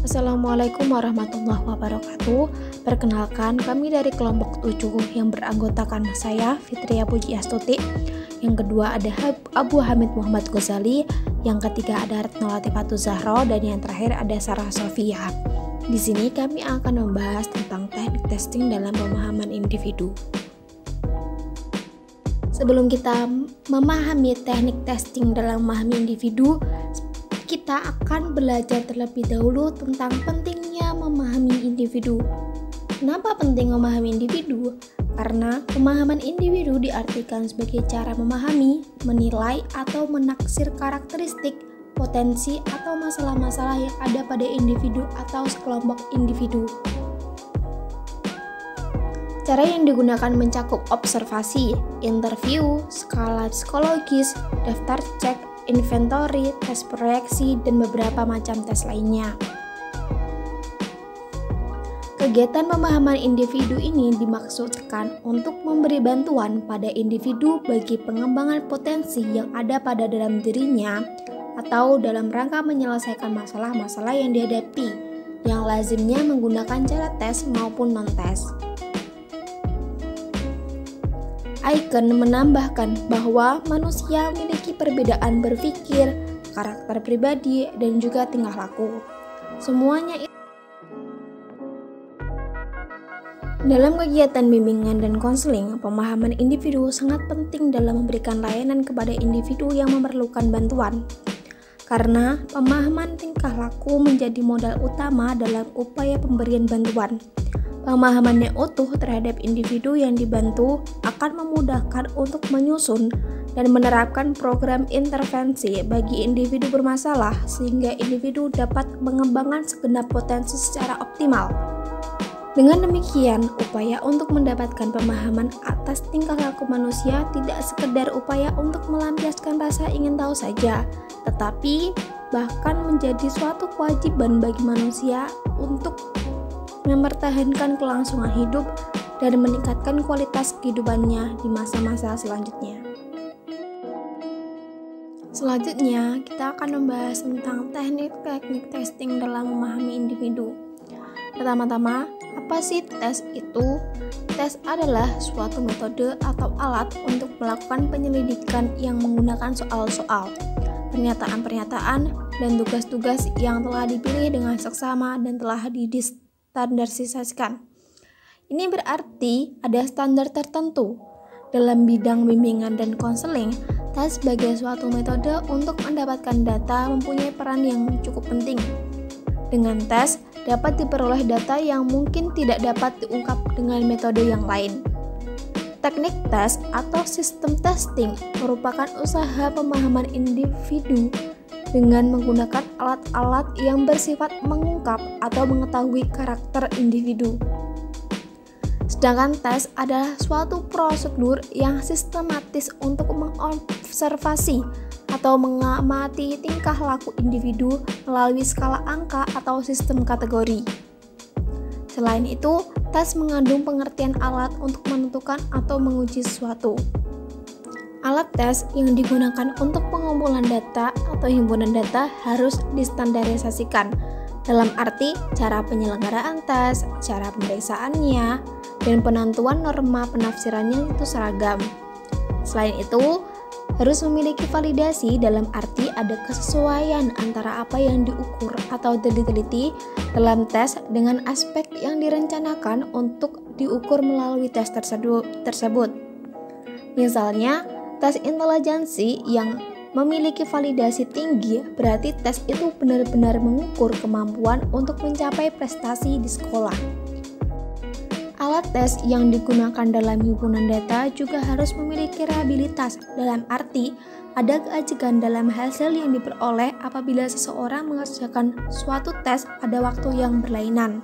Assalamualaikum warahmatullahi wabarakatuh. Perkenalkan, kami dari kelompok 7 yang beranggotakan saya, Fitria Pujiastuti. Yang kedua ada Abu Hamid Muhammad Ghazali. Yang ketiga ada Retno Latifatul Zahro. Dan yang terakhir ada Sarah Sofia. Di sini kami akan membahas tentang teknik testing dalam pemahaman individu. Sebelum kita memahami teknik testing dalam memahami individu, kita akan belajar terlebih dahulu tentang pentingnya memahami individu. Kenapa penting memahami individu? Karena pemahaman individu diartikan sebagai cara memahami, menilai, atau menaksir karakteristik, potensi, atau masalah-masalah yang ada pada individu atau sekelompok individu. Cara yang digunakan mencakup observasi, interview, skala psikologis, daftar cek, inventory, tes proyeksi, dan beberapa macam tes lainnya. Kegiatan pemahaman individu ini dimaksudkan untuk memberi bantuan pada individu bagi pengembangan potensi yang ada pada dalam dirinya atau dalam rangka menyelesaikan masalah-masalah yang dihadapi, yang lazimnya menggunakan cara tes maupun non-tes. Icon menambahkan bahwa manusia memiliki perbedaan berpikir, karakter pribadi, dan juga tingkah laku. Semuanya itu dalam kegiatan bimbingan dan konseling, pemahaman individu sangat penting dalam memberikan layanan kepada individu yang memerlukan bantuan. Karena pemahaman tingkah laku menjadi modal utama dalam upaya pemberian bantuan. Pemahaman yang utuh terhadap individu yang dibantu akan memudahkan untuk menyusun dan menerapkan program intervensi bagi individu bermasalah sehingga individu dapat mengembangkan segenap potensi secara optimal. Dengan demikian, upaya untuk mendapatkan pemahaman atas tingkah laku manusia tidak sekedar upaya untuk melampiaskan rasa ingin tahu saja, tetapi bahkan menjadi suatu kewajiban bagi manusia untuk mempertahankan kelangsungan hidup dan meningkatkan kualitas kehidupannya di masa-masa selanjutnya. Selanjutnya, kita akan membahas tentang teknik-teknik testing dalam memahami individu. Pertama-tama, apa sih tes itu? Tes adalah suatu metode atau alat untuk melakukan penyelidikan yang menggunakan soal-soal, pernyataan-pernyataan, dan tugas-tugas yang telah dipilih dengan seksama dan telah standarisasikan. Ini berarti ada standar tertentu. Dalam bidang bimbingan dan konseling, tes sebagai suatu metode untuk mendapatkan data mempunyai peran yang cukup penting. Dengan tes, dapat diperoleh data yang mungkin tidak dapat diungkap dengan metode yang lain. Teknik tes atau sistem testing merupakan usaha pemahaman individu dengan menggunakan alat-alat yang bersifat mengungkap atau mengetahui karakter individu. Sedangkan tes adalah suatu prosedur yang sistematis untuk mengobservasi atau mengamati tingkah laku individu melalui skala angka atau sistem kategori. Selain itu, tes mengandung pengertian alat untuk menentukan atau menguji sesuatu. Alat tes yang digunakan untuk pengumpulan data atau himpunan data harus distandarisasikan, dalam arti cara penyelenggaraan tes, cara pemeriksaannya, dan penentuan norma penafsirannya itu seragam. Selain itu, harus memiliki validasi dalam arti ada kesesuaian antara apa yang diukur atau diteliti dalam tes dengan aspek yang direncanakan untuk diukur melalui tes tersebut. Misalnya, tes intelijensi yang memiliki validasi tinggi berarti tes itu benar-benar mengukur kemampuan untuk mencapai prestasi di sekolah. Alat tes yang digunakan dalam himpunan data juga harus memiliki reliabilitas, dalam arti ada keajegan dalam hasil yang diperoleh apabila seseorang mengerjakan suatu tes pada waktu yang berlainan.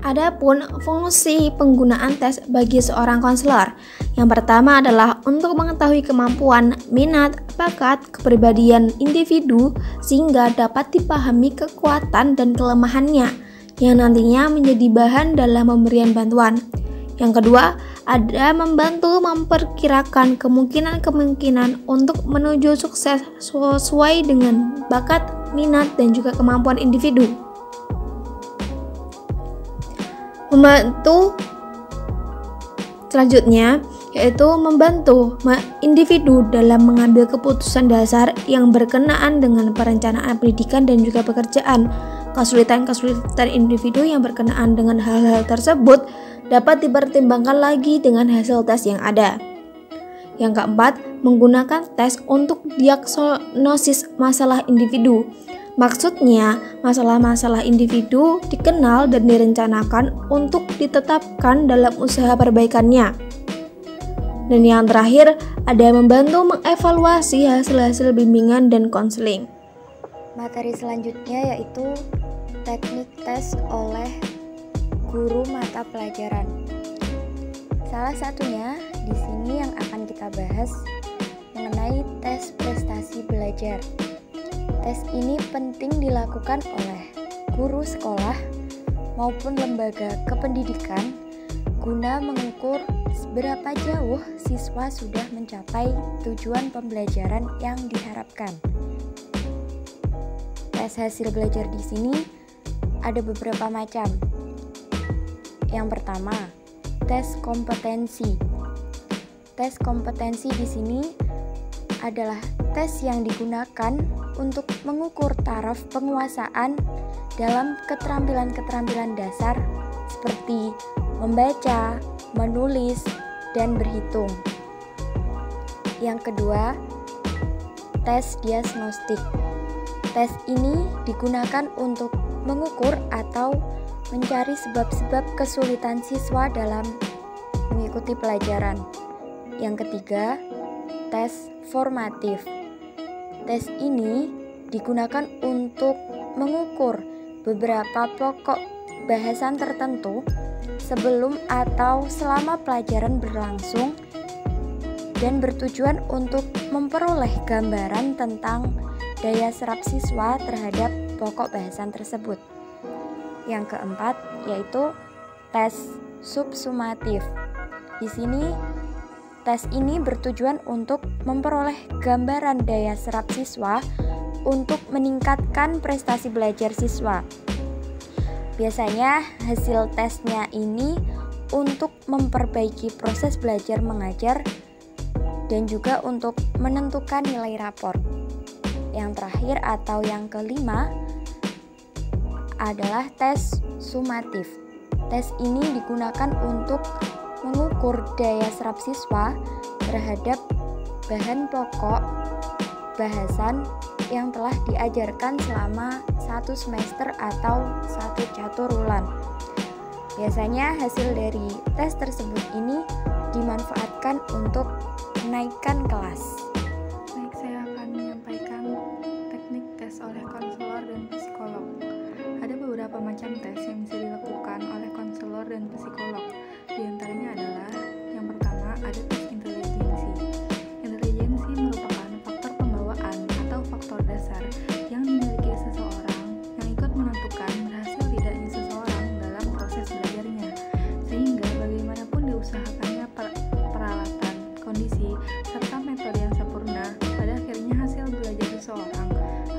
Adapun fungsi penggunaan tes bagi seorang konselor, yang pertama adalah untuk mengetahui kemampuan, minat, bakat, kepribadian individu sehingga dapat dipahami kekuatan dan kelemahannya yang nantinya menjadi bahan dalam pemberian bantuan. Yang kedua, ada membantu memperkirakan kemungkinan-kemungkinan untuk menuju sukses sesuai dengan bakat, minat, dan juga kemampuan individu. Membantu selanjutnya yaitu membantu individu dalam mengambil keputusan dasar yang berkenaan dengan perencanaan pendidikan dan juga pekerjaan. Kesulitan-kesulitan individu yang berkenaan dengan hal-hal tersebut dapat dipertimbangkan lagi dengan hasil tes yang ada. Yang keempat, menggunakan tes untuk diagnosis masalah individu. Maksudnya, masalah-masalah individu dikenal dan direncanakan untuk ditetapkan dalam usaha perbaikannya. Dan yang terakhir, ada membantu mengevaluasi hasil-hasil bimbingan dan konseling. Materi selanjutnya yaitu teknik tes oleh guru mata pelajaran. Salah satunya di sini yang akan kita bahas mengenai tes prestasi belajar. Tes ini penting dilakukan oleh guru sekolah maupun lembaga kependidikan guna mengukur seberapa jauh siswa sudah mencapai tujuan pembelajaran yang diharapkan. Tes hasil belajar di sini ada beberapa macam. Yang pertama, tes kompetensi. Tes kompetensi di sini adalah tes yang digunakan untuk mengukur taraf penguasaan dalam keterampilan-keterampilan dasar seperti membaca, menulis, dan berhitung. Yang kedua, tes diagnostik. Tes ini digunakan untuk mengukur atau mencari sebab-sebab kesulitan siswa dalam mengikuti pelajaran. Yang ketiga, tes formatif. Tes ini digunakan untuk mengukur beberapa pokok bahasan tertentu sebelum atau selama pelajaran berlangsung dan bertujuan untuk memperoleh gambaran tentang daya serap siswa terhadap pokok bahasan tersebut. Yang keempat yaitu tes subsumatif. Di sini tes ini bertujuan untuk memperoleh gambaran daya serap siswa untuk meningkatkan prestasi belajar siswa. Biasanya hasil tesnya ini untuk memperbaiki proses belajar mengajar dan juga untuk menentukan nilai rapor. Yang terakhir atau yang kelima adalah tes sumatif. Tes ini digunakan untuk mengukur daya serap siswa terhadap bahan pokok bahasan yang telah diajarkan selama 1 semester atau 1 catur bulan. Biasanya hasil dari tes tersebut ini dimanfaatkan untuk menaikkan kelas. Baik, saya akan menyampaikan teknik tes oleh konselor dan psikolog. Ada beberapa macam tes yang bisa dilakukan oleh konselor dan psikolog. Di antaranya adalah yang pertama ada tes intelijensi. Intelijensi merupakan faktor pembawaan atau faktor dasar yang dimiliki seseorang yang ikut menentukan berhasil tidaknya seseorang dalam proses belajarnya, sehingga bagaimanapun diusahakannya peralatan, kondisi, serta metode yang sempurna, pada akhirnya hasil belajar seseorang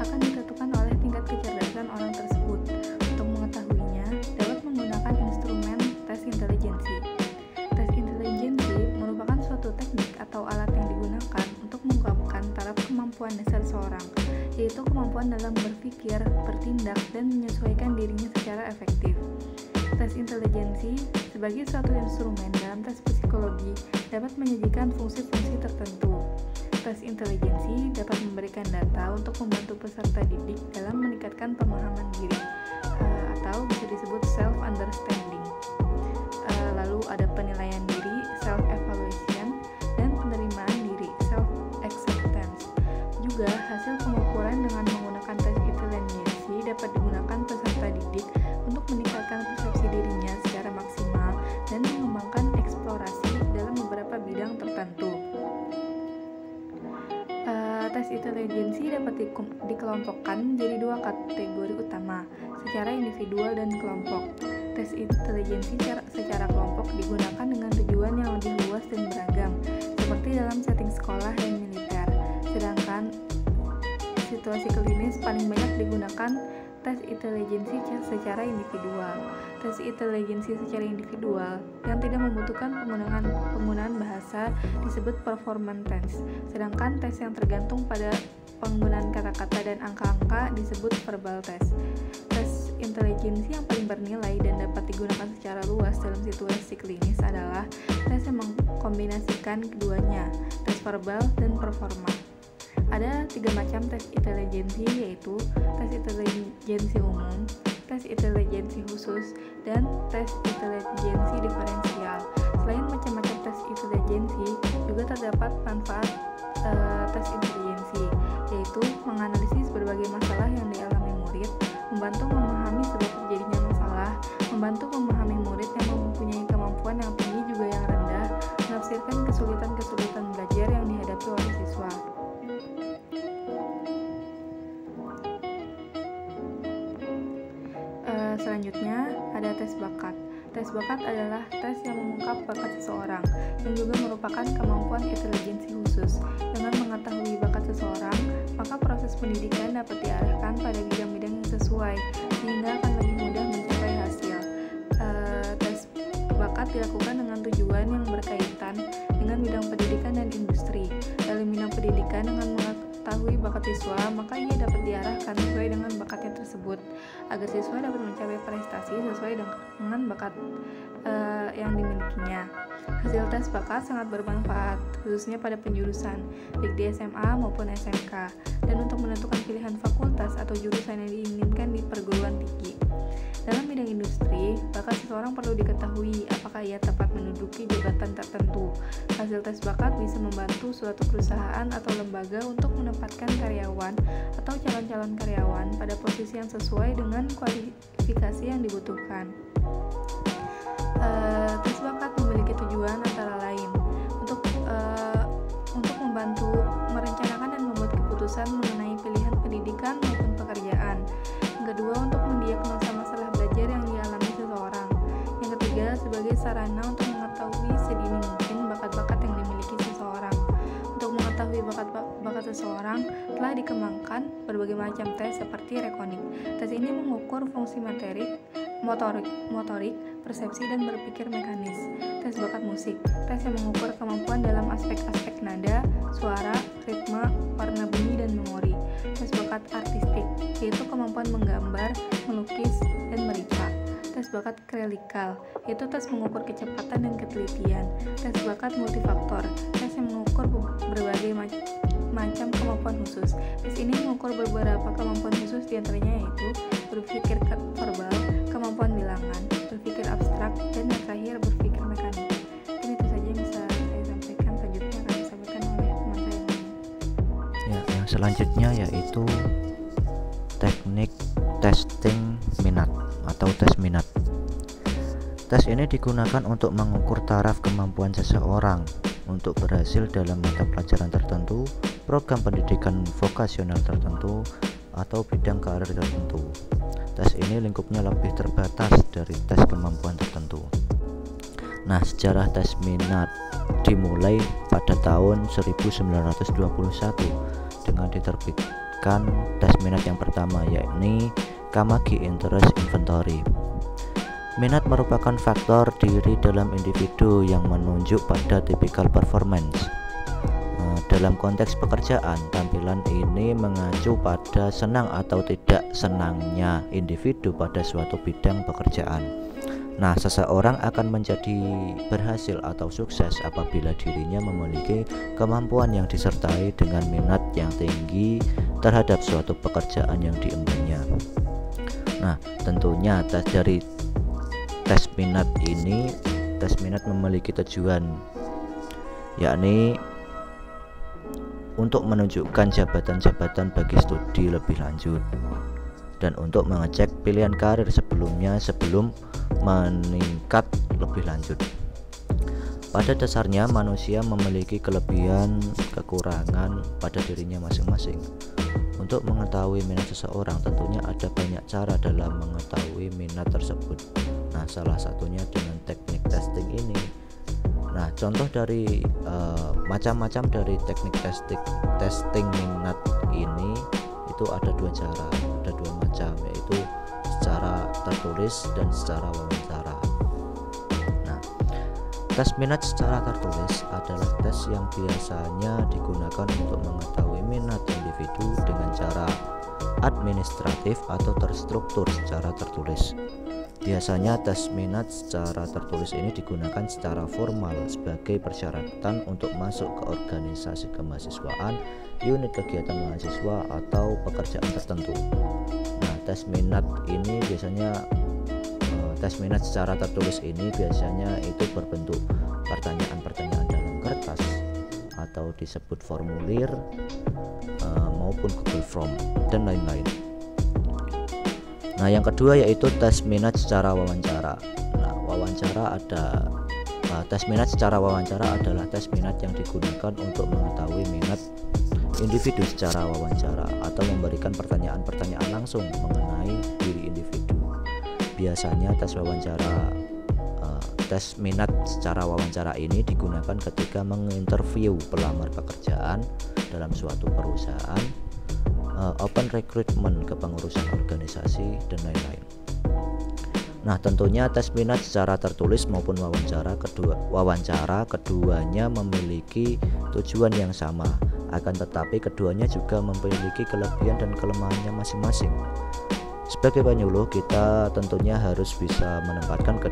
akan ditentukan oleh tingkat kecerdasan orang tersebut. Untuk mengetahuinya, dapat menggunakan instrumen tes intelijensi. Tes intelijensi merupakan suatu teknik atau alat yang digunakan untuk mengungkapkan taraf kemampuan dasar seseorang, yaitu kemampuan dalam berpikir, bertindak, dan menyesuaikan dirinya secara efektif. Tes intelijensi sebagai suatu instrumen dalam tes psikologi dapat menyajikan fungsi-fungsi tertentu. Tes intelijensi dapat memberikan data untuk membantu peserta didik dalam meningkatkan pemahaman diri atau bisa disebut self-understanding. Lalu ada penilaian diri, self-evaluation, dan penerimaan diri, self-acceptance. Juga hasil pengukuran dengan menggunakan tes intelijensi dapat digunakan peserta didik untuk meningkatkan persepsi dirinya secara maksimal dan mengembangkan eksplorasi dalam beberapa bidang tertentu. Tes intelijensi dapat dikelompokkan jadi 2 kategori utama, secara individual dan kelompok. Tes intelijensi secara kelompok digunakan dengan tujuan yang lebih luas dan beragam, seperti dalam setting sekolah dan militer. Sedangkan situasi klinis paling banyak digunakan tes intelijensi secara individual. Tes intelijensi secara individual yang tidak membutuhkan penggunaan bahasa disebut performance test, sedangkan tes yang tergantung pada penggunaan kata-kata dan angka-angka disebut verbal test. Tes intelijensi yang paling bernilai dan dapat digunakan secara luas dalam situasi klinis adalah tes yang mengkombinasikan keduanya, tes verbal dan performa. Ada 3 macam tes intelijensi, yaitu tes intelijensi umum, tes intelijensi khusus, dan tes intelijensi diferensial. Selain macam-macam tes intelijensi, juga terdapat manfaat tes intelijensi, yaitu menganalisis berbagai masalah yang dialami murid, membantu memahami sebab terjadinya masalah, membantu memahami murid yang mempunyai kemampuan yang tinggi juga yang rendah, menafsirkan kesulitan-kesulitan belajar yang dihadapi oleh siswa. Selanjutnya ada tes bakat. Tes bakat adalah tes yang mengungkap bakat seseorang, yang juga merupakan kemampuan intelijensi khusus. Dengan mengetahui bakat seseorang, maka proses pendidikan dapat diarahkan pada bidang-bidang yang sesuai, sehingga akan lebih mudah mencapai hasil. Tes bakat dilakukan dengan tujuan yang berkaitan dengan bidang pendidikan dan industri. Dalam bidang pendidikan, dengan mengetahui bakat siswa, maka ia dapat diarahkan sesuai dengan bakatnya tersebut, agar siswa dapat mencapai prestasi sesuai dengan bakat yang dimilikinya. Hasil tes bakat sangat bermanfaat, khususnya pada penjurusan, baik di SMA maupun SMK, dan untuk menentukan pilihan fakultas atau jurusan yang diinginkan di perguruan tinggi. Dalam bidang industri, bakat seseorang perlu diketahui apakah ia tepat menduduki jabatan tertentu. Hasil tes bakat bisa membantu suatu perusahaan atau lembaga untuk menempatkan karyawan atau calon-calon karyawan pada posisi yang sesuai dengan kualifikasi yang dibutuhkan. Tes bakat memiliki tujuan antara lain untuk membantu merencanakan dan membuat keputusan mengenai pilihan pendidikan maupun pekerjaan. Yang kedua, untuk mendiagnosa masalah belajar yang dialami seseorang. Yang ketiga, sebagai sarana untuk mengetahui sedini mungkin bakat-bakat yang dimiliki seseorang. Untuk mengetahui bakat seseorang, telah dikembangkan berbagai macam tes seperti rekonik. Tes ini mengukur fungsi motorik, persepsi, dan berpikir mekanis. Tes bakat musik, tes yang mengukur kemampuan dalam aspek-aspek nada, suara, ritme, warna bunyi, dan memori. Tes bakat artistik, yaitu kemampuan menggambar, melukis, dan meripah. Tes bakat klinikal, yaitu tes mengukur kecepatan dan ketelitian. Tes bakat multifaktor, tes yang mengukur berbagai macam kemampuan khusus. Tes ini mengukur beberapa kemampuan khusus, diantaranya yaitu berpikir verbal, kemampuan bilangan, berpikir abstrak, dan yang terakhir berpikir mekanik. Mungkin itu saja yang bisa saya sampaikan. Selanjutnya akan disampaikan oleh teman saya yang lain. Ya, yang selanjutnya yaitu teknik testing minat atau tes minat. Tes ini digunakan untuk mengukur taraf kemampuan seseorang untuk berhasil dalam mata pelajaran tertentu, program pendidikan vokasional tertentu, atau bidang karir tertentu. Tes ini lingkupnya lebih terbatas dari tes kemampuan tertentu. Nah, sejarah tes minat dimulai pada tahun 1921 dengan diterbitkan tes minat yang pertama, yakni Kamagi Interest Inventory. Minat merupakan faktor diri dalam individu yang menunjuk pada tipikal performance. Dalam konteks pekerjaan, tampilan ini mengacu pada senang atau tidak senangnya individu pada suatu bidang pekerjaan. Nah, seseorang akan menjadi berhasil atau sukses apabila dirinya memiliki kemampuan yang disertai dengan minat yang tinggi terhadap suatu pekerjaan yang diembannya. Nah, tentunya tes minat memiliki tujuan, yakni untuk menunjukkan jabatan-jabatan bagi studi lebih lanjut dan untuk mengecek pilihan karir sebelum meningkat lebih lanjut. Pada dasarnya manusia memiliki kelebihan kekurangan pada dirinya masing-masing. Untuk mengetahui minat seseorang tentunya ada banyak cara dalam mengetahui minat tersebut. Nah, salah satunya dengan teknik testing ini. Nah, contoh dari macam-macam dari teknik testing minat ini itu ada dua cara, ada dua macam, yaitu secara tertulis dan secara wawancara. Nah, tes minat secara tertulis adalah tes yang biasanya digunakan untuk mengetahui minat individu dengan cara administratif atau terstruktur secara tertulis. Biasanya tes minat secara tertulis ini digunakan secara formal sebagai persyaratan untuk masuk ke organisasi kemahasiswaan, unit kegiatan mahasiswa, atau pekerjaan tertentu. Nah, tes minat secara tertulis ini biasanya itu berbentuk pertanyaan-pertanyaan dalam kertas atau disebut formulir maupun Google Form dan lain-lain. Nah, yang kedua yaitu tes minat secara wawancara. Nah, tes minat secara wawancara adalah tes minat yang digunakan untuk mengetahui minat individu secara wawancara atau memberikan pertanyaan-pertanyaan langsung mengenai diri individu. Biasanya tes minat secara wawancara ini digunakan ketika menginterview pelamar pekerjaan dalam suatu perusahaan, open recruitment, kepengurusan organisasi, dan lain-lain. Nah, tentunya tes minat secara tertulis maupun wawancara keduanya memiliki tujuan yang sama, akan tetapi keduanya juga memiliki kelebihan dan kelemahannya masing-masing. Sebagai penyuluh, kita tentunya harus bisa menempatkan